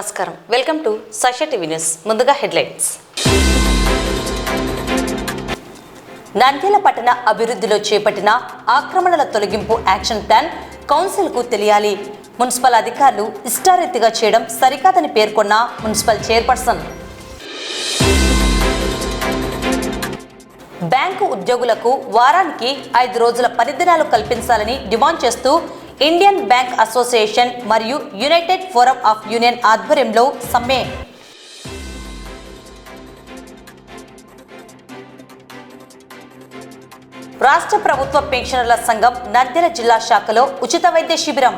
నమస్కారం. Welcome to Sakshi TV news. ముందుగా headlines. Nandyal పట్టణ అభివృద్ధిలో చేపట్టిన ఆక్రమణల తొలగింపు యాక్షన్ ప్లాన్ కౌన్సిల్కు తెలియాలి. మున్సిపల్ అధికారులు ఇష్టారీతిగా చేయడం సరికాదని పేర్కొన్న మున్సిపల్ చైర్పర్సన్. బ్యాంకు ఉద్యోగులకు వారానికి 5 రోజుల పనిదినాలు కల్పించాలని డిమాండ్ చేస్తూ ఇండియన్ బ్యాంక్ అసోసియేషన్ మరియు యునైటెడ్ ఫోరం ఆఫ్ యూనియన్ ఆధ్వర్యంలో సమ్మె. రాష్ట్ర ప్రభుత్వ పెన్షనర్ల సంఘం నంద్యాల జిల్లా శాఖలో ఉచిత వైద్య శిబిరం.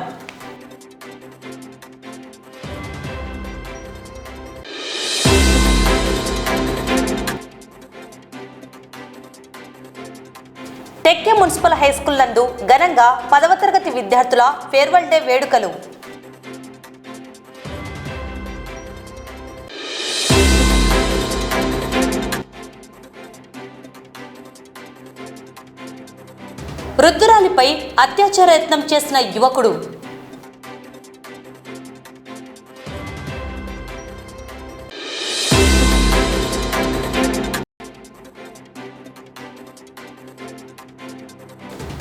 టెక్కే మున్సిపల్ హైస్కూల్ నందు ఘనంగా 10వ తరగతి విద్యార్థుల ఫేర్వెల్ డే వేడుకలు. వృద్ధురాలిపై అత్యాచార యత్నం చేసిన యువకుడు.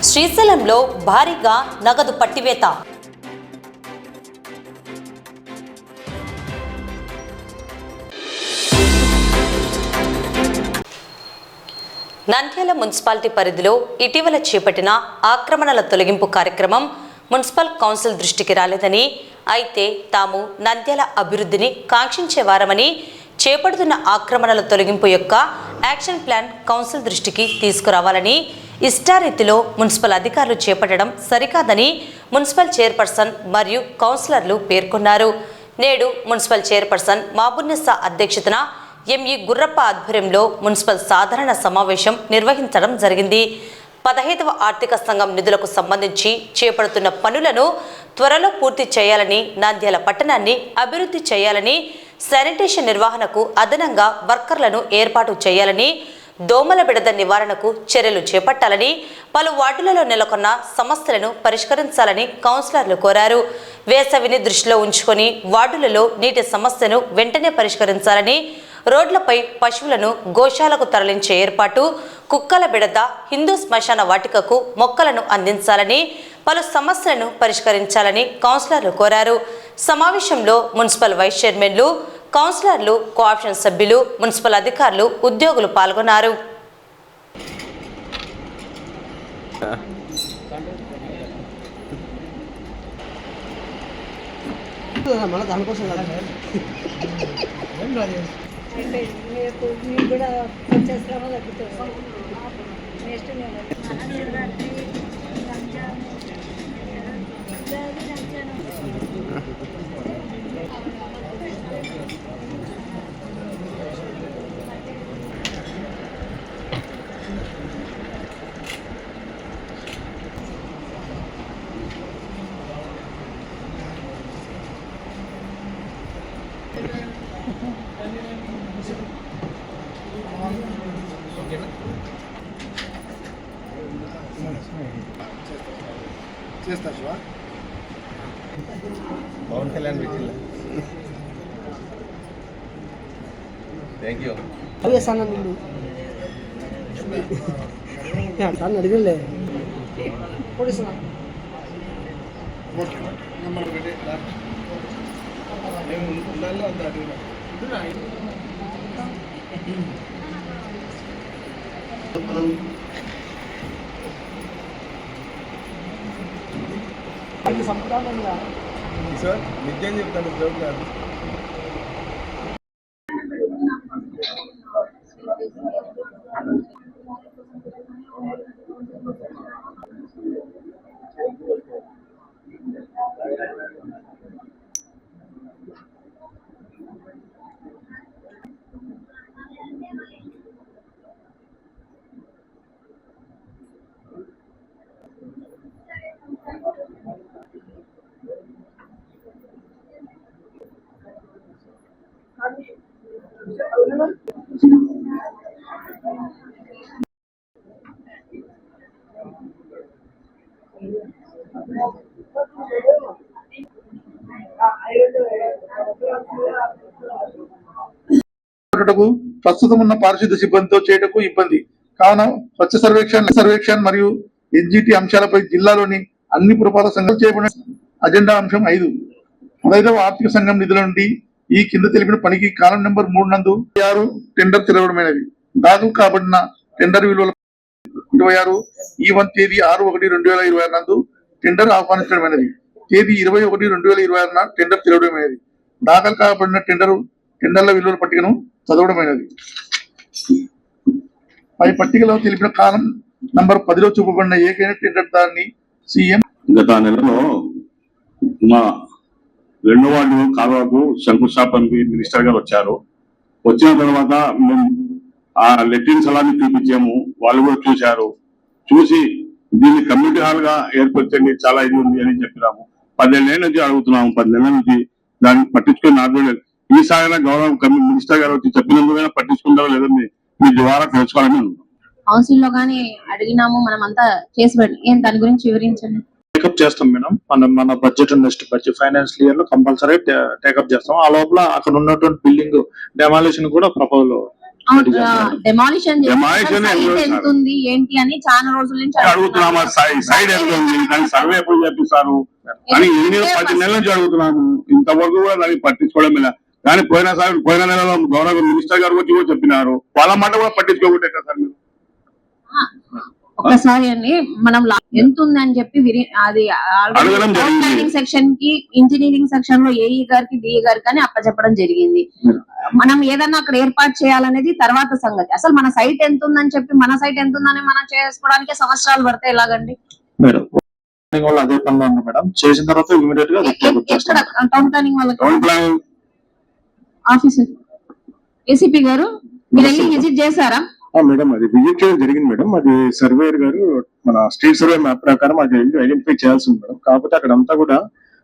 శ్రీశైలంలో భారీగా నగదు పట్టివేత. నంద్యాల మున్సిపాలిటీ పరిధిలో ఇటీవల చేపట్టిన ఆక్రమణల తొలగింపు కార్యక్రమం మున్సిపల్ కౌన్సిల్ దృష్టికి రాలేదని, అయితే తాము నంద్యాల అభివృద్ధిని కాంక్షించేవారమని, చేపడుతున్న ఆక్రమణల తొలగింపు యొక్క యాక్షన్ ప్లాన్ కౌన్సిల్ దృష్టికి తీసుకురావాలని, ఇష్టారీతిలో మున్సిపల్ అధికారులు చేపట్టడం సరికాదని మున్సిపల్ చైర్పర్సన్ మరియు కౌన్సిలర్లు పేర్కొన్నారు. నేడు మున్సిపల్ చైర్పర్సన్ మాబున్నెస్సా అధ్యక్షతన ఎంఈ గుర్రప్ప ఆధ్వర్యంలో మున్సిపల్ సాధారణ సమావేశం నిర్వహించడం జరిగింది. 15వ ఆర్థిక సంఘం నిధులకు సంబంధించి చేపడుతున్న పనులను త్వరలో పూర్తి చేయాలని, నంద్యాల పట్టణాన్ని అభివృద్ధి చేయాలని, శానిటేషన్ నిర్వహణకు అదనంగా వర్కర్లను ఏర్పాటు చేయాలని, దోమల బిడద నివారణకు చర్యలు చేపట్టాలని, పలు వార్డులలో నెలకొన్న సమస్యలను పరిష్కరించాలని కౌన్సిలర్లు కోరారు. వేసవిని దృష్టిలో ఉంచుకొని వార్డులలో నీటి సమస్యను వెంటనే పరిష్కరించాలని, రోడ్లపై పశువులను గోశాలకు తరలించే ఏర్పాటు, కుక్కల బిడద, హిందూ శ్మశాన వాటికకు మొక్కలను అందించాలని, పలు సమస్యలను పరిష్కరించాలని కౌన్సిలర్లు కోరారు. సమావేశంలో మున్సిపల్ వైస్ చైర్మన్లు, కౌన్సిలర్లు, కోఆప్షన్ సభ్యులు, మున్సిపల్ అధికారులు, ఉద్యోగులు పాల్గొన్నారు. చేస్తా పవన్ కళ్యాణ్ పెట్టింది. Thank you. అదే సన్న నీళ్ళు తను అడిగలే పోలీసులా ఓకే నెంబర్ పెట్టి మేము ఉండాలి అంత అడిగినా సార్ నిజం చెప్తాను జోక్ కాదు. ప్రస్తుతం ఉన్న పారిశుద్ధ సిబ్బందితో చేయటకు ఇబ్బంది కావున స్వచ్ఛ సర్వేక్షణ మరియు ఎన్జిటి అంశాలపై జిల్లాలోని అన్ని పురపాలక సంఘాలు చేయబడిన అజెండా అంశం 5 15వ ఆర్థిక సంఘం నిధుల నుండి ఈ కింద తెలిపిన పనికి కాలం నెంబర్ 3 నందు 26 టెండర్ తెరవడమైనది. దాఖలు కాబడిన టెండర్ విలువల 26 ఈ1 తేదీ 6/1/2026 నందు టెండర్ ఆహ్వానించడమైనది. తేదీ 21/2026 టెండర్ తెరవడమైనది. దాఖలు కాబడిన టెండర్ల విలువల పట్టికను చదవడమైనది. పై పట్టికలో తెలిపిన కాలం నంబర్ 10లో చూపబడిన ఏకైన టెండర్ దాన్ని సీఎం గత నెలలో మా 2వ వార్డు కాలువకు శంకుస్థాపనకి మినిస్టర్ గారు వచ్చారు. వచ్చిన తర్వాత మేము ఆ లెట్రిన్ స్థలాన్ని చూపించాము. వాళ్ళు కూడా చూశారు. చూసి దీన్ని కమ్యూనిటీ హాల్ గా ఏర్పరచండి, చాలా ఇది ఉంది అని చెప్పినాము. 10 ఏళ్ళ నుంచి అడుగుతున్నాము. 10 నెలల నుంచి దాన్ని పట్టించుకుని నాటలేదు. ఈసారి గౌరవ మినిస్టర్ గారు వచ్చి చెప్పినందుకైనా పట్టించుకుంటారో లేదో మీ ద్వారా తెలుసుకోవాలని ఉన్నాం. కౌన్సిల్ లో గానీ అడిగినాము, మనం అంతా చేసి ఏం దాని గురించి వివరించండి. టేకప్ చేస్తాం మేడం. మన budget next budget financial year లో కంపల్సరీ టేకప్ చేస్తాం. ఆ లోపల అక్కడ ఉన్నటువంటి బిల్డింగ్ డెమాలిషన్ కూడా ప్రపోజల్ డెమాలిషన్ ఎంత ఉంది ఏంటి అని చాలా రోజుల నుంచి అడుగుతున్నాము. సైడ్ ఎంత ఉంది, దానికి సర్వే ఎప్పుడు చేపిస్తారు అని 10 నెలల నుంచి అడుగుతున్నాము. ఇంతవరకు కూడా దాన్ని పట్టించుకోవడం లేదు. కానీ పోయిన నెలలో గౌరవ మినిస్టర్ గారు వచ్చి కూడా చెప్పినారు. వాళ్ళ మాట కూడా పట్టించుకోకుంటే కదా సార్. ఒకసారి అండి మనం ఎంత ఉంది అని చెప్పి అది ప్లానింగ్ సెక్షన్ కి ఇంజనీరింగ్ సెక్షన్ లో ఏఈ గారికి డిఈ గారికి కానీ అప్పచెప్పడం జరిగింది. మనం ఏదన్నా అక్కడ ఏర్పాటు చేయాలనేది తర్వాత సంగతి. అసలు మన సైట్ ఎంత ఉందని చెప్పి మన సైట్ ఎంత ఉందని మనం చేసుకోవడానికి సంవత్సరాలు పడితే ఎలాగండి మేడం? అదే పనిలో ఉంది మేడం. చేసిన తర్వాత ఇమీడియట్ గా ఎక్కడ టౌన్ ప్లానింగ్ వాళ్ళకి ఆఫీసర్ ఏసీపీ గారు మీరు వెళ్ళి విజిట్ చేశారా? మేడం అది విజిట్ చేయడం జరిగింది మేడం. అది సర్వేయర్ గారు మన స్ట్రీట్ సర్వే మ్యాప్ ప్రకారం అది ఐడెంటిఫై చేయాల్సి ఉంది మేడం. కాకపోతే అక్కడంతా కూడా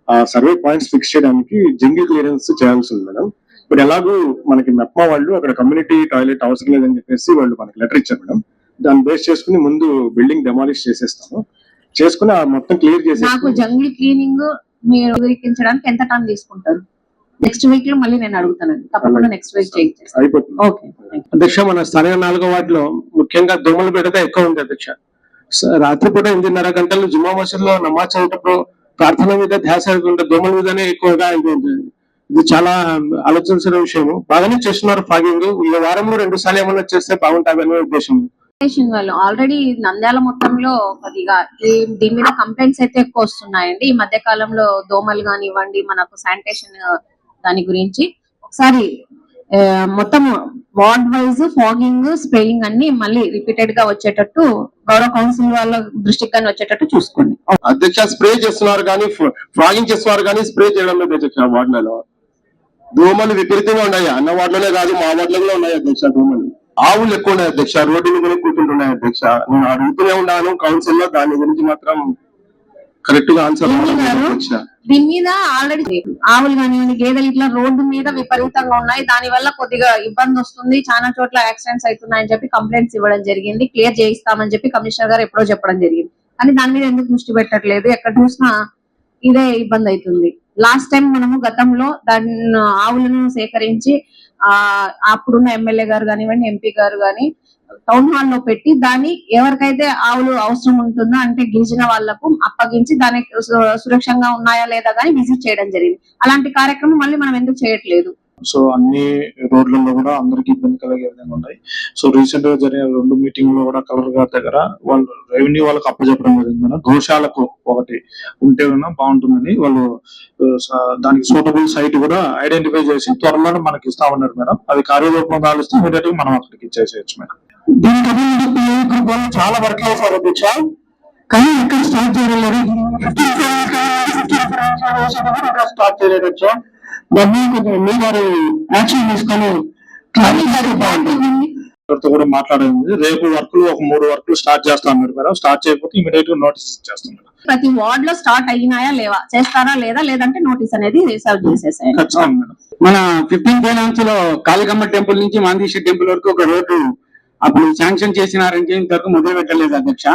ఆ సర్వే పాయింట్స్ ఫిక్స్ చేయడానికి జంగిల్ క్లియరెన్స్ చేయాల్సి ఉంది మేడం. ఇప్పుడు ఎలాగో మనకి మెప్మా వాళ్ళు అక్కడ కమ్యూనిటీ టాయిలెట్ అవసరం లేదని చెప్పేసి వాళ్ళు మనకి లెటర్ ఇచ్చారు మేడం. దాన్ని బేస్ చేసుకుని ముందు బిల్డింగ్ డెమాలిష్ చేసేస్తాము. చేసుకుని ఆ మొత్తం క్లియర్ చేసి నాకు జంగిల్ క్లీనింగ్ మీరు వివరించడానికి ఎంత టైం తీసుకుంటారు? నెక్స్ట్ వీక్ లో మళ్ళీ నేను అడుగుతానండి. తప్పకుండా నెక్స్ట్ వీక్ అయిపోతుంది. ఓకే అధ్యక్ష, మన స్థానిక 4వ వార్డులో ముఖ్యంగా దోమల బెడద ఎక్కువ ఉంది అధ్యక్ష. రాత్రిపూట 8:30 గంటలు జుమ్మా మసీదులో నమాజ్ చదివేటప్పుడు ప్రార్థన మీద ధ్యాస దోమల మీదనే ఎక్కువగా ఇది చాలా ఆలోచించిన విషయం. బాగానే చేస్తున్నారు ఫాగింగ్. ఈ వారంలో 2 సార్లు ఏమన్నా చేస్తే బాగుంటాయనే ఉద్దేశం. వాళ్ళు ఆల్రెడీ నంద్యాల మొత్తంలో కొద్దిగా దీని మీద కంప్లైంట్స్ అయితే ఎక్కువ వస్తున్నాయండి ఈ మధ్య కాలంలో. దోమలు కానివ్వండి, మనకు శానిటేషన్ దాని గురించి ఒకసారి మొత్తం వార్డ్ వైజ్ ఫాగింగ్ స్ప్రేయింగ్ అన్ని మళ్ళీ రిపీటెడ్ గా వచ్చేటట్టు గౌరవ కౌన్సిల్ వాళ్ళ దృష్టికి కానీ వచ్చేటట్టు చూసుకోండి. అధ్యక్ష స్ప్రే చేస్తున్నారు కానీ ఫాగింగ్ చేస్తున్నారు కానీ స్ప్రే చేయడం లేదు అధ్యక్ష. వార్డులలో దోమలు విపరీతంగా ఉన్నాయి. అన్న వార్డులోనే కాదు మా వార్డులో ఉన్నాయి అధ్యక్ష. దోమలు ఆవులు ఎక్కువ ఉన్నాయి అధ్యక్ష. రోడ్డు మీద కూర్చుంటున్నాయి అధ్యక్ష. నేను అడుగుతూనే ఉన్నాను కౌన్సిల్ లో, దాని గురించి మాత్రం కరెక్ట్ గా ఆన్సర్. దీని మీద ఆల్రెడీ ఆవులు కానివ్వండి, గేదెలు ఇట్లా రోడ్డు మీద విపరీతంగా ఉన్నాయి. దాని వల్ల కొద్దిగా ఇబ్బంది వస్తుంది. చాలా చోట్ల యాక్సిడెంట్స్ అవుతున్నాయని చెప్పి కంప్లైంట్స్ ఇవ్వడం జరిగింది. క్లియర్ చేయిస్తామని చెప్పి కమిషనర్ గారు ఎప్పుడో చెప్పడం జరిగింది. కానీ దాని మీద ఎందుకు దృష్టి పెట్టట్లేదు? ఎక్కడ చూసినా ఇదే ఇబ్బంది అవుతుంది. లాస్ట్ టైం మనము గతంలో దాన్ని ఆవులను సేకరించి అప్పుడున్న ఎమ్మెల్యే గారు కానివ్వండి, ఎంపీ గారు కానీ టౌన్ హాల్ లో పెట్టి దాన్ని ఎవరికైతే ఆవులు అవసరం ఉంటుందో అంటే గిరిజన వాళ్లకు అప్పగించి దానికి సురక్షంగా ఉన్నాయా లేదా కానీ విజిట్ చేయడం జరిగింది. అలాంటి కార్యక్రమం మళ్ళీ మనం ఎందుకు చేయట్లేదు? సో అన్ని రోడ్లలో కూడా అందరికి ఇబ్బంది కలిగే విధంగా ఉన్నాయి. సో రీసెంట్ గా జరిగిన 2 మీటింగ్ లో కూడా కలెక్టర్ గారి దగ్గర వాళ్ళు రెవెన్యూ వాళ్ళకి అప్పచెప్పడం జరిగింది. దోషాలకు ఒకటి ఉంటే బాగుంటుందని వాళ్ళు దానికి సూటబుల్ సైట్ కూడా ఐడెంటిఫై చేసి త్వరలో మనకి ఇస్తా ఉన్నారు మేడం. అది కార్యరూపం దాలిస్తే ఇమీడియట్ గా మనం అక్కడికి ఇచ్చేసేయచ్చు మేడం. దీనికి చాలా వర్క్ చేశారు అధ్యక్ష, కానీ ఎక్కడ స్టార్ట్ చేయలేదు. స్టార్ట్ చేయలేదు అధ్యక్ష. మీ గారు యాక్షన్ తీసుకొని కూడా మాట్లాడింది. రేపు వర్క్లు ఒక 3 వర్క్లు స్టార్ట్ చేస్తాం మేడం. స్టార్ట్ చేయకపోతే ఇమీడియట్ గా నోటీస్ ఇచ్చేస్తాం మేడం. ప్రతి వార్డ్ లో స్టార్ట్ అయినాయా లేవా, చేస్తారా లేదా, లేదంటే నోటీస్ అనేది సర్వ్ చేసేసాయి. మన 15 ఫైనాన్స్ లో కాళికమ్మ టెంపుల్ నుంచి మాందీశ్వరి టెంపుల్ వరకు ఒక రోడ్డు అప్పుడు శాంక్షన్ చేసినారని ఇంతవరకు మొదలు పెట్టలేదు అధ్యక్ష.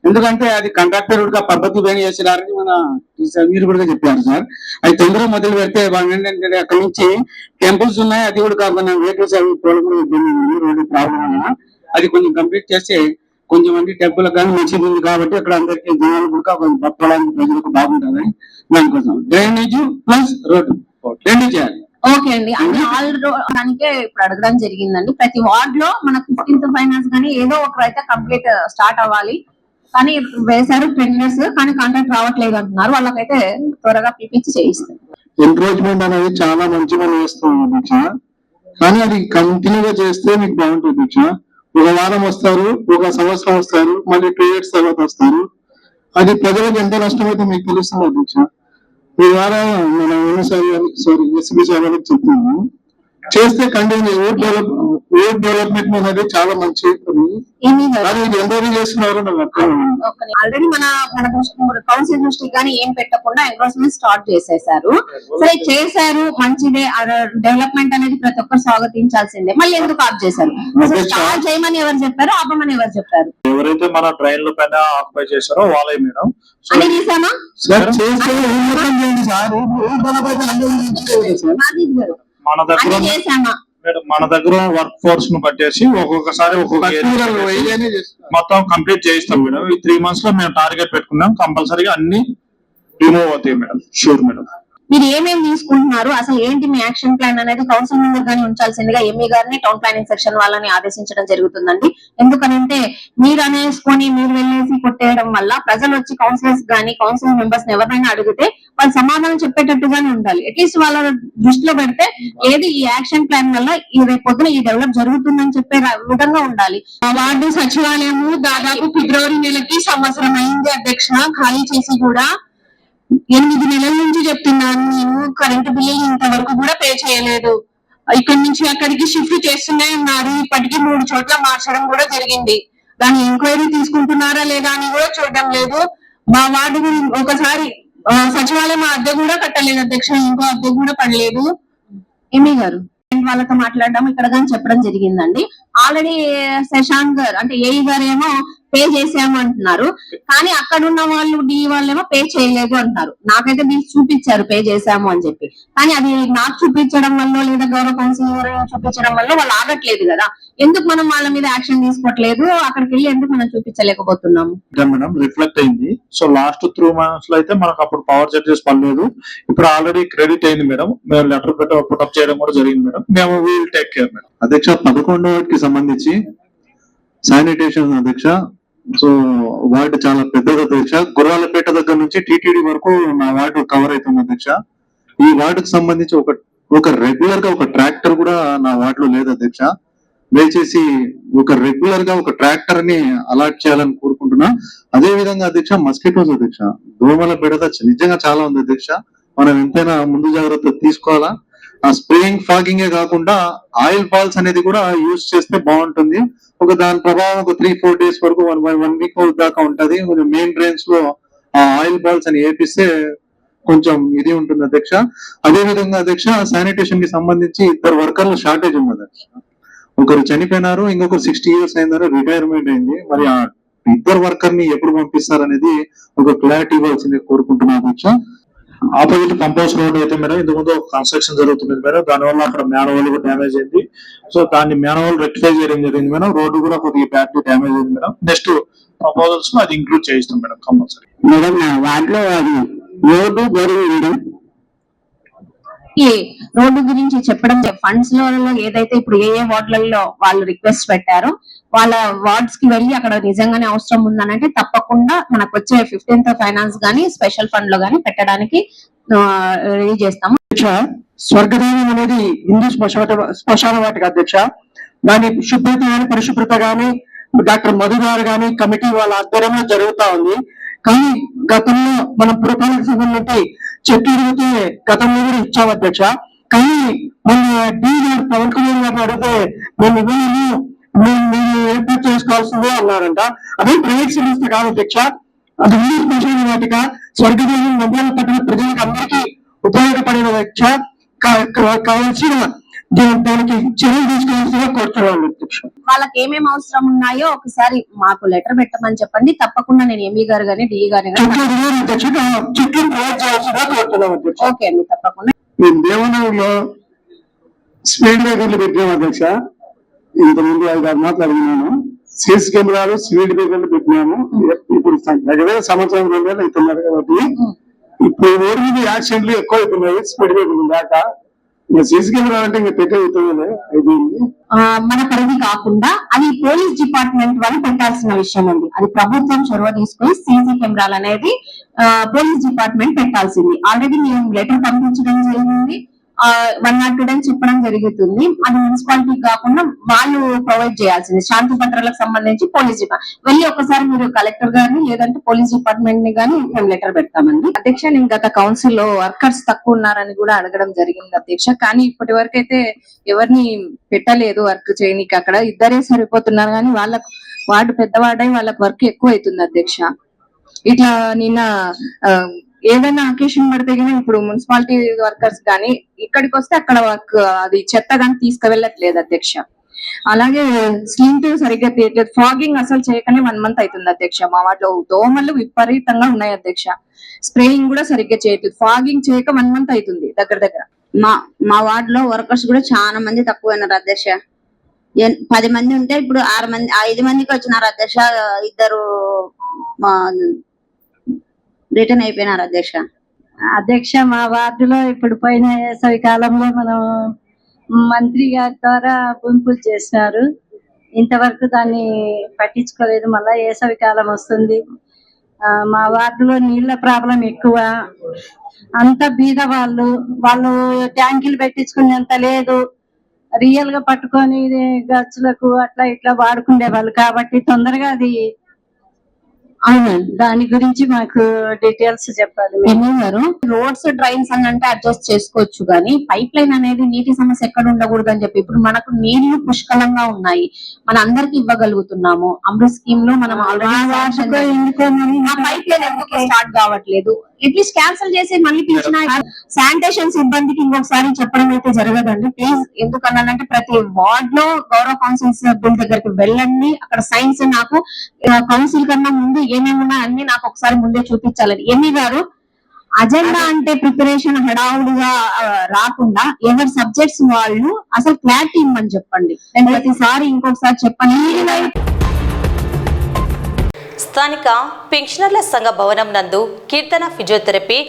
ఎందుకంటే అది కాంట్రాక్టర్ గా పద్ధతి పైన చేసినారని మన సార్ మీరు కూడా చెప్పారు సార్. అది తొందరగా మొదలు పెడితే వాళ్ళు ఏంటంటే అక్కడ నుంచి టెంపుల్స్ ఉన్నాయి, అది కూడా కాకుండా వెహికల్స్ అవి రోడ్డు ప్రాబ్లం వల్ల అది కొంచెం కంప్లీట్ చేస్తే కొంచెం మంది టెంపుల్ కానీ మంచిది ఉంది కాబట్టి అక్కడ అందరికి జనాలు కూడా కొంచెం పట్టుకోవడానికి ప్రజలకు బాగుంటుందని దానికోసం డ్రైనేజ్ ప్లస్ రోడ్డు రెండు చేయాలి. ఓకే అండి, అన్ని ఆల్ దానికే ఇప్పుడు అడగడం జరిగిందండి. ప్రతి వార్డ్ లో మన 15th ఫైనాన్స్ కానీ ఏదో ఒకరైతే కంప్లీట్ స్టార్ట్ అవ్వాలి. కానీ వేశారు టెండర్స్, కానీ కాంట్రాక్ట్ రావట్లేదు అంటున్నారు. వాళ్ళకైతే త్వరగా పిలిపించి చేయిస్తారు. ఎంక్రోచ్మెంట్ అనేది చాలా మంచి పని చేస్తాం దీక్ష, కానీ అది కంటిన్యూగా చేస్తే మీకు బాగుంటుంది దీక్ష. ఒక వారం వస్తారు, ఒక సంవత్సరం వస్తారు, మళ్ళీ 2 years తర్వాత వస్తారు. అది ప్రజలకు ఎంత నష్టమైతే మీకు తెలుస్తుంది దీక్ష. ఈ ద్వారా మన ఎస్బీ సార్ చెప్తున్నాము, చేస్తే కంటిన్యూ ఊర్ డెవలప్మెంట్ అనేది చాలా మంచి ఎంతవరకు చేస్తున్నారు. ఆల్రెడీ మన కౌన్సిల్ దృష్టికి కానీ ఏం పెట్టకుండా ఎంక్రోచ్మెంట్ స్టార్ట్ చేసేసారు. సరే చేశారు, మంచిదే, డెవలప్మెంట్ అనేది ప్రతి ఒక్కరు స్వాగతించాల్సిందే. మళ్ళీ ఎందుకు ఆఫ్ చేశారు? స్టార్ట్ చేయమని ఎవరు చెప్పారు, ఆపమని ఎవరు చెప్పారు? ఎవరైతే మన ట్రైన్ లో పైన ఆక్యుపై చేశారో వాళ్ళే మేడం. అని తీసామా మన దగ్గర వర్క్ ఫోర్స్ ను పట్టేసి ఒక్కొక్కసారి ఒక్కొక్క మొత్తం కంప్లీట్ చేయిస్తాం మేడం. ఈ 3 months లో మేము టార్గెట్ పెట్టుకున్నాం, కంపల్సరీగా అన్ని రిమూవ్ అవుతాయి మేడం, షూర్ మేడం. మీరు ఏమేమి తీసుకుంటున్నారు, అసలు ఏంటి మీ యాక్షన్ ప్లాన్ అనేది కౌన్సిల్ ముందు కానీ ఉంచాల్సిందిగా ఎంఈ గారిని టౌన్ ప్లానింగ్ సెక్షన్ వాళ్ళని ఆదేశించడం జరుగుతుందండి. ఎందుకనంటే మీరు అనేసుకొని మీరు వెళ్ళేసి కొట్టేయడం వల్ల ప్రజలు వచ్చి కౌన్సిలర్స్ గానీ కౌన్సిల్ మెంబర్స్ ఎవరైనా అడిగితే వాళ్ళు సమాధానం చెప్పేటట్టుగానే ఉండాలి. అట్లీస్ట్ వాళ్ళ దృష్టిలో పెడితే ఏది ఈ యాక్షన్ ప్లాన్ వల్ల ఈ రేపు పొద్దున ఈ డెవలప్ జరుగుతుందని చెప్పే విధంగా ఉండాలి. వార్డు సచివాలయము దాదాపు ఫిబ్రవరి నెలకి సంవత్సరం అయింది అధ్యక్ష, ఖాళీ చేసి కూడా 8 నెలల నుంచి చెప్తున్నాను. నేను కరెంటు బిల్లులు ఇంతవరకు కూడా పే చేయలేదు. ఇక్కడి నుంచి అక్కడికి షిఫ్ట్ చేస్తూనే ఉన్నారు. ఇప్పటికీ 3 చోట్ల మార్చడం కూడా జరిగింది. దాని ఎంక్వైరీ తీసుకుంటున్నారా లేదా అని కూడా చూడడం లేదు. మా వార్డు ఒకసారి సచివాలయం అద్దె కూడా కట్టలేదు అధ్యక్ష, ఇంకో అద్దె కూడా పడలేదు. ఎంఈ గారు వాళ్ళతో మాట్లాడడం ఇక్కడ కానీ చెప్పడం జరిగిందండి. ఆల్రెడీ శశాంక్ గారు అంటే ఏఈ గారు ఏమో పే చేసాము అంటున్నారు, కానీ అక్కడ ఉన్న వాళ్ళు డి వాళ్ళేమో పే చేయలేదు అంటున్నారు. నాకైతే మీకు చూపించారు పే చేసాము అని చెప్పి, కానీ అది నాకు చూపించడం వల్ల లేదా గౌరవ కౌన్సిల్ చూపించడం వల్ల వాళ్ళు ఆగట్లేదు కదా. ఎందుకు మనం వాళ్ళ మీద యాక్షన్ తీసుకోవట్లేదు? అక్కడికి వెళ్ళి ఎందుకు మనం చూపించలేకపోతున్నాము? మేడం రిఫ్లెక్ట్ అయింది. సో లాస్ట్ 3 months లో అయితే మనకు అప్పుడు పవర్ చార్జెస్ పడలేదు. ఇప్పుడు ఆల్రెడీ క్రెడిట్ అయింది మేడం. మేము లెటర్ పెట్టి పుటప్ చేయడం కూడా జరిగింది మేడం. మేము విల్ టేక్ కేర్ మేడం. అధ్యక్ష 11వ సంబంధించి శానిటేషన్ అధ్యక్ష, సో వార్డు చాలా పెద్దది అధ్యక్ష. గుర్రాలపేట దగ్గర నుంచి టీటీడీ వరకు నా వార్డు కవర్ అవుతుంది అధ్యక్ష. ఈ వార్డుకు సంబంధించి ఒక రెగ్యులర్ గా ఒక ట్రాక్టర్ కూడా నా వార్డులో లేదు అధ్యక్ష. దయచేసి ఒక రెగ్యులర్ గా ఒక ట్రాక్టర్ ని అలాట్ చేయాలని కోరుకుంటున్నా. అదే విధంగా అధ్యక్ష మస్కిటోస్ అధ్యక్ష, దోమల బెడద నిజంగా చాలా ఉంది అధ్యక్ష. మనం ఎంతైనా ముందు జాగ్రత్త తీసుకోవాలా. ఆ స్ప్రేయింగ్ ఫాగింగ్ కాకుండా ఆయిల్ బాల్స్ అనేది కూడా యూజ్ చేస్తే బాగుంటుంది. దాని ప్రభావం 3-4 days వరకు 1 week దాకా ఉంటది. మెయిన్ డ్రైన్స్ లో ఆ ఆయిల్ బాల్స్ అని వేపిస్తే కొంచెం ఇది ఉంటుంది అధ్యక్ష. అదే విధంగా అధ్యక్ష శానిటేషన్ కి సంబంధించి 2 వర్కర్ల షార్టేజ్ ఉంది అధ్యక్ష. ఒకరు చనిపోయినారు, ఇంకొకరు 60 years అయిందని రిటైర్మెంట్ అయింది. మరి ఆ 2 వర్కర్ ని ఎప్పుడు పంపిస్తారనేది ఒక క్లారిటీ ఇవ్వాల్సింది కోరుకుంటున్నాను అధ్యక్ష. ఆపోజిట్ కంపౌస్ రోడ్ అయితే మేడం ఇంతకు ముందు కన్స్ట్రక్షన్ జరుగుతుంది మేడం. దానివల్ల అక్కడ మ్యాన్హోల్ కూడా డ్యామేజ్ అయింది. సో దాన్ని మ్యాన్హోల్ రెక్టిఫై చేయడం జరిగింది మేడం. రోడ్డు కూడా కొద్దిగా బ్యాడ్లీ డ్యామేజ్ అయింది మేడం. నెక్స్ట్ ప్రపోజల్స్ అది ఇంక్లూడ్ చేయిస్తాం మేడం కంపల్సరీ. మేడం వార్డులో అది రోడ్డు గొడవ మేడం. ఈ రోడ్డు గురించి చెప్పడం ఫండ్స్ లో ఏదైతే ఇప్పుడు ఏ వార్డులలో వాళ్ళు రిక్వెస్ట్ పెట్టారో వాళ్ళ వార్డ్స్ కి వెళ్ళి అక్కడ నిజంగానే అవసరం ఉందనంటే తప్పకుండా మనకు వచ్చే 15th ఫైనాన్స్ గానీ స్పెషల్ ఫండ్ లో గానీ పెట్టడానికి రెడీ చేస్తాము. స్వర్గధామం అనేది హిందూ శ్మశాన వాటిక అధ్యక్ష. దాని శుభ్రత గాని పరిశుభ్రత గాని డాక్టర్ మధు గారు గాని కమిటీ వాళ్ళ ఆధ్వర్యంలో జరుగుతా ఉంది. కానీ గతంలో మనం పురపాలక సంఘం నుండి చెట్టు ఎదిగితే గతంలో కూడా ఇచ్చాం అధ్యక్ష. కానీ మన డి గారు పవన్ కళ్యాణ్ గారిని అడిగితే మేము ఇవ్వలేము, మేము ఏర్పాటు చేసుకోవాల్సిందే అన్నారంట. అదే ప్రైవేట్ సంస్థ కాదు అధ్యక్ష, అది హిందూ శ్మశాన వాటిక. స్వర్గదేవం నంద్యాల పట్టిన ప్రజలకు అందరికీ ఉపయోగపడిన అధ్యక్ష. కావాల్సిన దానికి చర్యలు తీసుకోవాల్సిందిగా కోరుతున్నాను అధ్యక్ష. వాళ్ళకి ఏమేమి అవసరం ఉన్నాయో ఒకసారి మాకు లెటర్ పెట్టమని చెప్పండి. తప్పకుండా నేను ఎంఈ గారు కానీ డిఈ గారు కానీ చెట్లు ప్రొవైడ్ చేయాల్సిందిగా కోరుతున్నాం అధ్యక్ష. ఓకే అండి, తప్పకుండా. మేము దేవనగర్లో స్పీడ్ బ్రేకర్లు పెట్టినాం అధ్యక్ష. ఇంతకుముందు 5-6 మాట్లాడుతున్నాను. సీసీ కెమెరాలు స్పీడ్ బ్రేకర్లు పెట్టినాము. ఇప్పుడు దగ్గర సంవత్సరం 2 ఏళ్ళు అవుతున్నారు కాబట్టి ఇప్పుడు రోడ్డు మీద యాక్సిడెంట్లు ఎక్కువ అవుతున్నాయి. స్పీడ్ బ్రేకర్లు దాకా సీసీ కెమెరా అంటే ఇంకా పెట్టే అవుతుంది అయిపోయింది. మన పరిధి కాకుండా అది పోలీస్ డిపార్ట్మెంట్ వాళ్ళు పెట్టాల్సిన విషయం అండి. అది ప్రభుత్వం చొరవ తీసుకొని సీసీ కెమెరాలు అనేది పోలీస్ డిపార్ట్మెంట్ పెట్టాల్సింది. ఆల్రెడీ మేము లెటర్ పంపించడం జరిగింది. 102 అని చెప్పడం జరుగుతుంది. అది మున్సిపాలిటీ కాకుండా వాళ్ళు ప్రొవైడ్ చేయాల్సింది. శాంతి భద్రతలకు సంబంధించి పోలీస్ డిపార్ట్మెంట్ వెళ్ళి ఒకసారి మీరు కలెక్టర్ గారిని లేదంటే పోలీస్ డిపార్ట్మెంట్ ని కానీ మేము లెటర్ పెడతామండి. అధ్యక్ష, నేను గత కౌన్సిల్ లో వర్కర్స్ తక్కువ ఉన్నారని కూడా అడగడం జరిగింది అధ్యక్ష. కానీ ఇప్పటి వరకు అయితే ఎవరిని పెట్టలేదు వర్క్ చేయనీకి. అక్కడ 2 సరిపోతున్నారు కానీ వాళ్ళకు వార్డు పెద్దవాడై వాళ్ళకి వర్క్ ఎక్కువ అవుతుంది అధ్యక్ష. ఇట్లా నిన్న ఏదైనా అకేషన్ పడితే కానీ ఇప్పుడు మున్సిపాలిటీ వర్కర్స్ కానీ ఇక్కడికి వస్తే అక్కడ వర్క్ అది చెత్త కానీ తీసుకువెళ్ళట్లేదు అధ్యక్ష. అలాగే స్లీంట్ సరిగ్గా తీయట్లేదు. ఫాగింగ్ అసలు చేయకనే 1 month అవుతుంది అధ్యక్ష. మా వాటిలో దోమలు విపరీతంగా ఉన్నాయి అధ్యక్ష. స్ప్రేయింగ్ కూడా సరిగ్గా చేయట్లేదు. ఫాగింగ్ చేయక 1 month అవుతుంది దగ్గర. మా వార్డులో వర్కర్స్ కూడా చాలా మంది తక్కువైనారు అధ్యక్ష. 10 మంది ఉంటే ఇప్పుడు 5 మందికి వచ్చినారు అధ్యక్ష. 2 రిటర్న్ అయిపోయినారు అధ్యక్ష. అధ్యక్ష, మా వార్డులో ఇప్పుడు పోయిన వేసవి కాలంలో మనం మంత్రి గారి ద్వారా భూమి పూజ చేసినారు. ఇంతవరకు దాన్ని పట్టించుకోలేదు. మళ్ళా వేసవి కాలం వస్తుంది. మా వార్డులో నీళ్ల ప్రాబ్లం ఎక్కువ. అంత బీద వాళ్ళు ట్యాంకీలు పెట్టించుకునేంత లేదు. రియల్ గా పట్టుకొని గచ్చులకు అట్లా ఇట్లా వాడుకునే వాళ్ళు కాబట్టి తొందరగా అది దాని గురించి మాకు డీటెయిల్స్ చెప్పాలి. గారు రోడ్స్ డ్రైన్స్ అని అంటే అడ్జస్ట్ చేసుకోవచ్చు కానీ పైప్ లైన్ అనేది నీటి సమస్య ఎక్కడ ఉండకూడదు అని చెప్పి ఇప్పుడు మనకు నీళ్లు పుష్కలంగా ఉన్నాయి, మన అందరికి ఇవ్వగలుగుతున్నాము. అమృత్ స్కీమ్ లో మనం పైప్ లైన్ ఎందుకు స్టార్ట్ కావట్లేదు? అట్లీస్ట్ క్యాన్సిల్ చేసి మళ్ళీ పిలిచిన శానిటేషన్ సిబ్బందికి ఇంకొకసారి చెప్పడం అయితే జరగదండి. ప్లీజ్, ఎందుకన్నానంటే ప్రతి వార్డ్ లో గౌరవ కౌన్సిల్ సభ్యుల దగ్గరికి వెళ్ళండి. అక్కడ సైన్స్ నాకు కౌన్సిల్ కన్నా ముందు ఏమేమి ఉన్నా అన్ని నాకు ఒకసారి ముందే చూపించాలని. ఎంఈ గారు అజెండా అంటే ప్రిపరేషన్ హడావుడిగా రాకుండా ఎవరి సబ్జెక్ట్స్ వాళ్ళు అసలు క్లారిటీ ఇవ్వమని చెప్పండి. నేను ప్రతిసారి ఇంకొకసారి చెప్పండి. స్థానిక పెన్షనర్ల సంఘ భవనం నందు కీర్తన ఫిజియోథెరపీ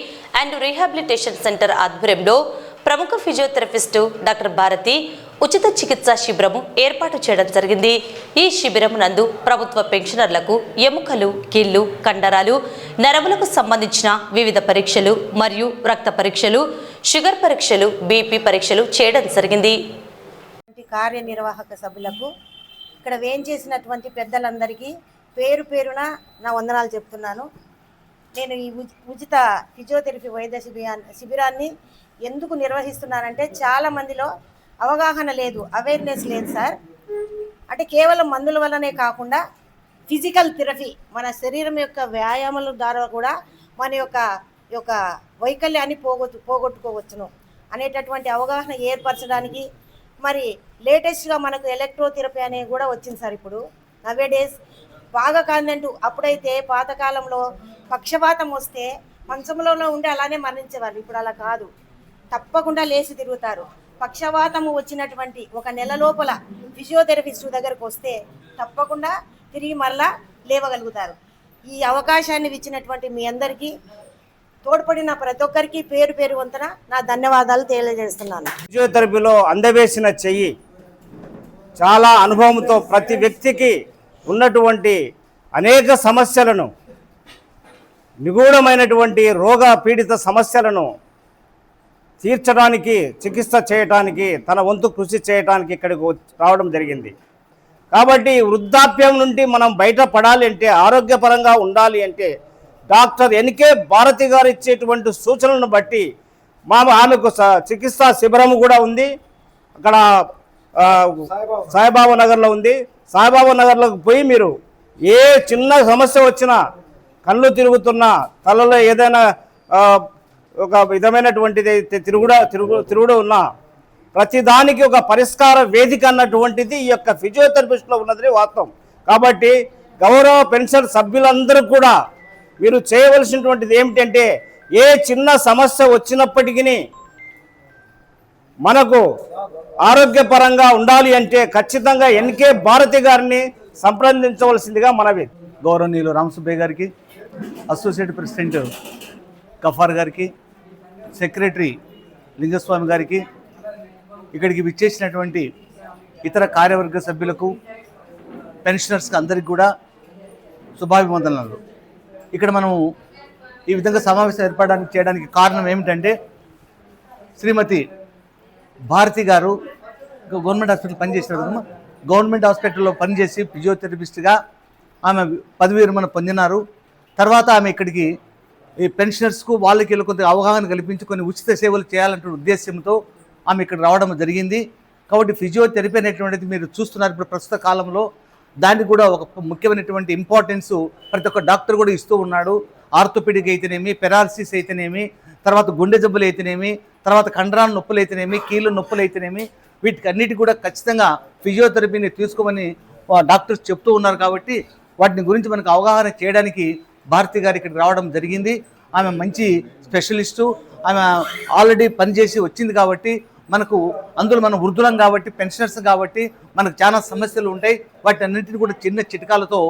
అండ్ రీహాబిలిటేషన్ సెంటర్ ఆధ్వర్యంలో ప్రముఖ ఫిజియోథెరపిస్టు డాక్టర్ భారతి ఉచిత చికిత్సా శిబిరము ఏర్పాటు చేయడం జరిగింది. ఈ శిబిరం నందు ప్రభుత్వ పెన్షనర్లకు ఎముకలు, కీళ్లు, కండరాలు, నరములకు సంబంధించిన వివిధ పరీక్షలు మరియు రక్త పరీక్షలు, షుగర్ పరీక్షలు, బీపీ పరీక్షలు చేయడం జరిగింది. కార్యనిర్వాహక సభ్యులకు, ఇక్కడ వేంచేసినటువంటి పెద్దలందరికీ పేరు పేరున నా వందనాలు చెప్తున్నాను. నేను ఈ ఉచిత ఫిజియోథెరపీ వైద్య శిబిరాన్ని ఎందుకు నిర్వహిస్తున్నానంటే చాలా మందిలో అవగాహన లేదు, అవేర్నెస్ లేదు సార్. అంటే కేవలం మందుల వల్లనే కాకుండా ఫిజికల్ థెరపీ, మన శరీరం యొక్క వ్యాయామాల ద్వారా కూడా మన యొక్క వైకల్యాన్ని పోగొట్టుకోవచ్చును అనేటటువంటి అవగాహన ఏర్పరచడానికి మరి లేటెస్ట్గా మనకు ఎలక్ట్రోథెరపీ అనేది కూడా వచ్చింది సార్. ఇప్పుడు నవేడేస్ బాగా కాదంటూ, అప్పుడైతే పాతకాలంలో పక్షవాతం వస్తే మంచంలో ఉండి అలానే మరణించేవారు. ఇప్పుడు అలా కాదు, తప్పకుండా లేచి తిరుగుతారు. పక్షవాతము వచ్చినటువంటి 1 నెల లోపల ఫిజియోథెరపిస్ట్ దగ్గరకు వస్తే తప్పకుండా తిరిగి మరలా లేవగలుగుతారు. ఈ అవకాశాన్ని ఇచ్చినటువంటి మీ అందరికీ, తోడ్పడిన ప్రతి ఒక్కరికి పేరు పేరు వంతన నా ధన్యవాదాలు తెలియజేస్తున్నాను. ఫిజియోథెరపీలో అందవేసిన చెయ్యి చాలా అనుభవంతో ప్రతి వ్యక్తికి ఉన్నటువంటి అనేక సమస్యలను, నిగూఢమైనటువంటి రోగ పీడిత సమస్యలను తీర్చడానికి, చికిత్స చేయడానికి, తన వంతు కృషి చేయడానికి ఇక్కడికి రావడం జరిగింది. కాబట్టి వృద్ధాప్యం నుండి మనం బయటపడాలి అంటే, ఆరోగ్యపరంగా ఉండాలి అంటే డాక్టర్ ఎన్కే భారతి గారు ఇచ్చేటువంటి సూచనలను బట్టి ఆమెకు చికిత్సా శిబిరం కూడా ఉంది. అక్కడ సాయిబాబా నగర్లో ఉంది. సాయిబాబా నగర్లోకి పోయి మీరు ఏ చిన్న సమస్య వచ్చినా, కళ్ళు తిరుగుతున్నా, తలలో ఏదైనా ఒక విధమైనటువంటిది తిరుగుడు ఉన్నా ప్రతిదానికి ఒక పరిష్కార వేదిక అన్నటువంటిది ఈ యొక్క ఫిజియోథెరపిస్ట్లో ఉన్నది వాస్తవం. కాబట్టి గౌరవ పెన్షన్ సభ్యులందరూ కూడా మీరు చేయవలసినటువంటిది ఏమిటంటే, ఏ చిన్న సమస్య వచ్చినప్పటికీ మనకు ఆరోగ్యపరంగా ఉండాలి అంటే ఖచ్చితంగా ఎన్కే భారతి గారిని సంప్రదించవలసిందిగా మనవి. గౌరవనీయులు రామసుబ్బయ్య గారికి, అసోసియేట్ ప్రెసిడెంట్ గఫార్ గారికి, సెక్రటరీ లింగస్వామి గారికి, ఇక్కడికి విచ్చేసినటువంటి ఇతర కార్యవర్గ సభ్యులకు, పెన్షనర్స్కి అందరికీ కూడా శుభాభివందనలు. ఇక్కడ మనము ఈ విధంగా సమావేశం చేయడానికి కారణం ఏమిటంటే, శ్రీమతి భారతి గారు గవర్నమెంట్ హాస్పిటల్ పనిచేసినారు కదమ్మా. గవర్నమెంట్ హాస్పిటల్లో పనిచేసి ఫిజియోథెరపిస్ట్గా ఆమె పదవి విరమణ పొందినారు. తర్వాత ఆమె ఇక్కడికి ఈ పెన్షనర్స్కు వాళ్ళకి కొద్దిగా అవగాహన కల్పించి కొన్ని ఉచిత సేవలు చేయాలంటే ఉద్దేశంతో ఆమె ఇక్కడ రావడం జరిగింది. కాబట్టి ఫిజియోథెరపీ అనేటువంటిది మీరు చూస్తున్నారు ఇప్పుడు ప్రస్తుత కాలంలో. దానికి కూడా ఒక ముఖ్యమైనటువంటి ఇంపార్టెన్స్ ప్రతి ఒక్క డాక్టర్ కూడా ఇస్తూ ఉన్నాడు. ఆర్థోపెడిక్ అయితేనేమి, పెరాలసిస్ అయితేనేమి, తర్వాత గుండె జబ్బులు అయితేనేమి, తర్వాత కండరాల నొప్పులు అయితేనేమి, కీళ్ళ నొప్పులు అయితేనేమి, వీటికి అన్నిటి కూడా ఖచ్చితంగా ఫిజియోథెరపీని తీసుకోమని డాక్టర్స్ చెప్తూ ఉన్నారు. కాబట్టి వాటిని గురించి మనకు అవగాహన చేయడానికి భారతి గారు ఇక్కడికి రావడం జరిగింది. ఆమె మంచి స్పెషలిస్టు, ఆమె ఆల్రెడీ పనిచేసి వచ్చింది. కాబట్టి మనకు అందులో మనం వృద్ధులం కాబట్టి, పెన్షనర్స్ కాబట్టి మనకు చాలా సమస్యలు ఉంటాయి. వాటి అన్నింటినీ కూడా చిన్న చిట్కాలతో